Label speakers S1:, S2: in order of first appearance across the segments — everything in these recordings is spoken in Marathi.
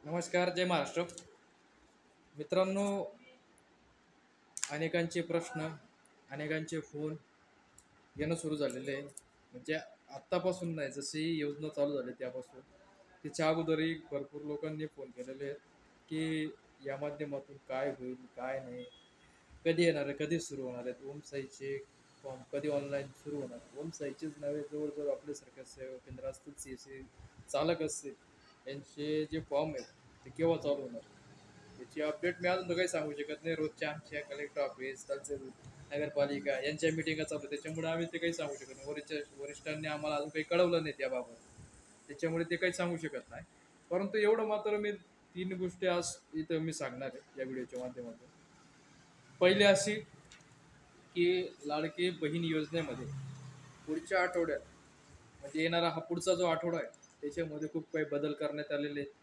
S1: नमस्कार, जय महाराष्ट्र. मित्रांनो, अनेकांचे प्रश्न, अनेकांचे फोन येणं सुरू झालेले आहे. म्हणजे आत्तापासून नाही, जशी योजना चालू झाली त्यापासून. त्याच्या अगोदरही भरपूर लोकांनी फोन केलेले आहेत, की या माध्यमातून काय होईल, काय नाही, कधी येणार आहे, कधी सुरू होणार आहेत, ओमसाईचे फॉर्म कधी ऑनलाईन सुरू होणार. ओमसाईचेच नव्हे, जवळजवळ आपल्यासारख्या सेवा केंद्र असतील, CSC चालक असतील, यांचे जे फॉर्म आहेत ते केव्हा चालू होणार. याची अपडेट मी अजून तर काही सांगू शकत नाही. रोजच्या आमच्या कलेक्टर ऑफिस, तहसील, नगरपालिका यांच्या मिटिंगा चालू आहेत. त्याच्यामुळे आम्ही ते काही सांगू शकत नाही. वरिष्ठांनी आम्हाला अजून काही कळवलं नाही त्याबाबत, त्याच्यामुळे ते काही सांगू शकत नाही. परंतु एवढं मात्र मी 3 गोष्टी आज इथं मी सांगणार आहे या व्हिडिओच्या माध्यमातून. पहिली अशी, की लाडकी बहीण योजनेमध्ये पुढच्या आठवड्यात, म्हणजे येणारा हा पुढचा जो आठवडा आहे त्याच्यामध्ये खूप काही बदल करण्यात आलेले आहेत.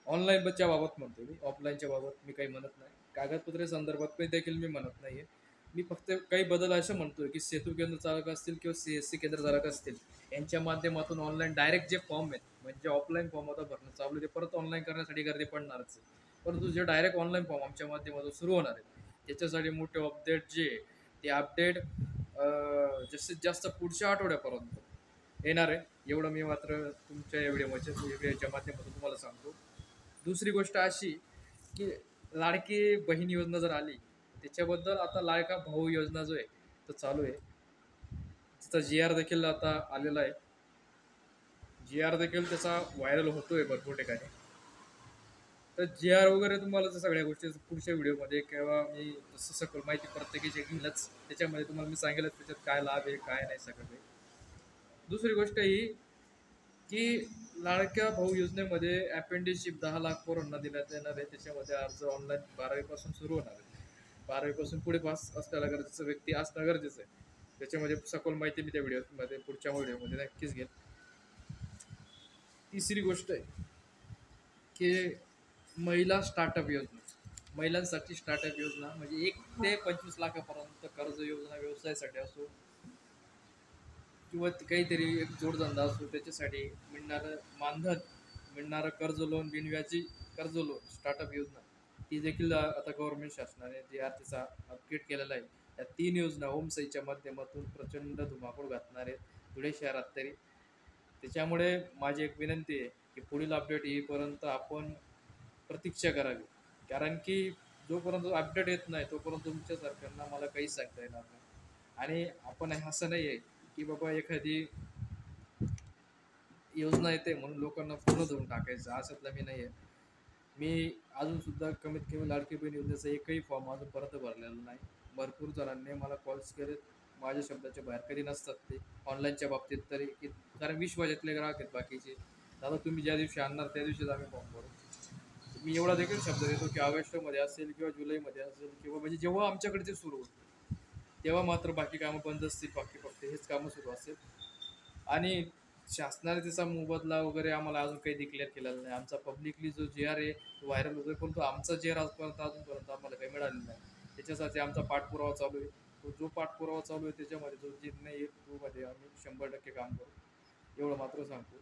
S1: ऑनलाईन बसच्या बाबत म्हणतो मी, ऑफलाईनच्या बाबत मी काही म्हणत नाही. कागदपत्रे संदर्भात पण देखील मी म्हणत नाहीये. मी फक्त काही बदल असं म्हणतोय, की सेतू केंद्र चालक असतील किंवा CSC केंद्र चालक असतील, यांच्या माध्यमातून ऑनलाईन डायरेक्ट जे फॉर्म आहेत, म्हणजे ऑफलाईन फॉर्म आता भरणं चालू आहे, ते परत ऑनलाईन करण्यासाठी गर्दी पडणारच आहे. परंतु जे डायरेक्ट ऑनलाईन फॉर्म आमच्या माध्यमातून सुरू होणार आहेत, त्याच्यासाठी मोठे अपडेट जे आहे, ते अपडेट जास्तीत जास्त पुढच्या आठवड्यापर्यंत येणार आहे. एवढं मी मात्र तुमच्या या व्हिडिओच्या माध्यमातून तुम्हाला सांगतो. दुसरी गोष्ट अशी, की लाडकी बहीण योजना जर आली, त्याच्याबद्दल आता लाडका भाऊ योजना जो आहे तो चालू आहे. त्याचा GR देखील आता आलेला आहे. GR देखील त्याचा व्हायरल होतोय भरपूर ठिकाणी. तर GR वगैरे तुम्हाला तर सगळ्या गोष्टी पुढच्या व्हिडिओमध्ये किंवा मी जसं सखोल माहिती प्रत्येकाची घेईलच, त्याच्यामध्ये तुम्हाला मी सांगेलच त्याच्यात काय लाभ आहे काय नाही सगळं काही. दुसरी गोष्ट ही, की लाडक्या भाऊ योजनेमध्ये अपेंडिशिप 10 लाख पोरांना देण्यात येणार आहे. त्याच्यामध्ये अर्ज ऑनलाईन 12वी पासून सुरू होणार आहे. 12वी पासून पुढे पास असलेला गरजेचं व्यक्ती असणं गरजेचं आहे. त्याच्यामध्ये सखोल माहिती मी त्या व्हिडिओमध्ये पुढच्या व्हिडिओमध्ये नक्कीच घेईन. तिसरी गोष्ट आहे, की महिला स्टार्टअप योजना. महिलांसाठी स्टार्टअप योजना म्हणजे 1 ते 25 लाखापर्यंत कर्ज योजना व्यवसायासाठी असो किंवा काहीतरी एक जोडधंदा असतो त्याच्यासाठी मिळणारं मानधन, मिळणारं कर्ज लोन, बिनव्याजी कर्ज लोन, स्टार्टअप योजना, ती देखील आता गव्हर्नमेंट शासनाने जे त्याचा अपडेट केलेला आहे. या 3 योजना ओमसाईच्या माध्यमातून प्रचंड धुमाकूळ घालणार आहेत धुळे शहरात तरी. त्याच्यामुळे माझी एक विनंती आहे, की पुढील अपडेट येईपर्यंत आपण प्रतीक्षा करावी. कारण की जोपर्यंत अपडेट येत नाही तोपर्यंत तुमच्या सरकारनं मला काहीच सांगता येणार नाही. आणि आपण असं नाही आहे, की बाबा एखादी योजना येते म्हणून लोकांना पूर्ण धरून टाकायचं, अशातला मी नाही आहे. मी अजूनसुद्धा कमीत कमी लाडकी बहीण योजनेचा एकही फॉर्म अजूनपर्यंत भरलेला नाही. भरपूर जणांनी मला कॉल्स केलेत, माझ्या शब्दाच्या बाहेर कधी नसतात ते ऑनलाईनच्या बाबतीत तरी, की कारण विश्वासातले ग्राहक आहेत बाकीचे. दादा तुम्ही ज्या दिवशी आणणार त्या दिवशीच आम्ही फॉर्म भरू. मी एवढा देखील शब्द देतो, की ऑगस्टमध्ये असेल किंवा जुलैमध्ये असेल किंवा म्हणजे जेव्हा आमच्याकडे ते सुरू होईल तेव्हा मात्र बाकी कामं बंद असतील, बाकी फक्त हेच कामं सुरू असेल. आणि शासनाने त्याचा मोबदला वगैरे आम्हाला अजून काही डिक्लेअर केलेला नाही. आमचा पब्लिकली जो GR आहे तो व्हायरल होतोय, परंतु आमचा GR अजूनपर्यंत आम्हाला काही मिळालेला नाही. त्याच्यासाठी आमचा पाठपुरावा चालू आहे. तो जो पाठपुरावा चालू आहे त्याच्यामध्ये जो निर्णय येईल तोमध्ये आम्ही 100% काम करू, एवढं मात्र सांगतो.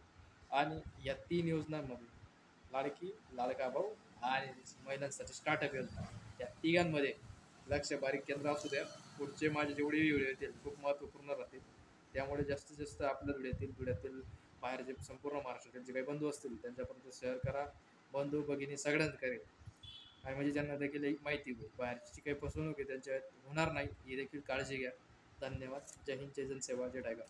S1: आणि या 3 योजनांमध्ये लाडकी, लाडका भाऊ आणि महिलांसाठी स्टार्टअप योजना, या तिघांमध्ये लक्ष बारीक केंद्र असू द्या. पुढचे माझे जेवढे व्हिडिओ येतील खूप महत्त्वपूर्ण राहतील. त्यामुळे जास्तीत जास्त आपल्या धुळ्यातील बाहेरचे संपूर्ण महाराष्ट्रातील जे काही बंधू असतील त्यांच्यापर्यंत शेअर करा. बंधू भगिनी सगळ्यांना करेल, आणि म्हणजे ज्यांना देखील एक माहिती होईल बाहेरची काही फसवणूक आहे त्यांच्या होणार नाही ही देखील काळजी घ्या. धन्यवाद. जय हिंद, जय जनसेवा, जय टायगर.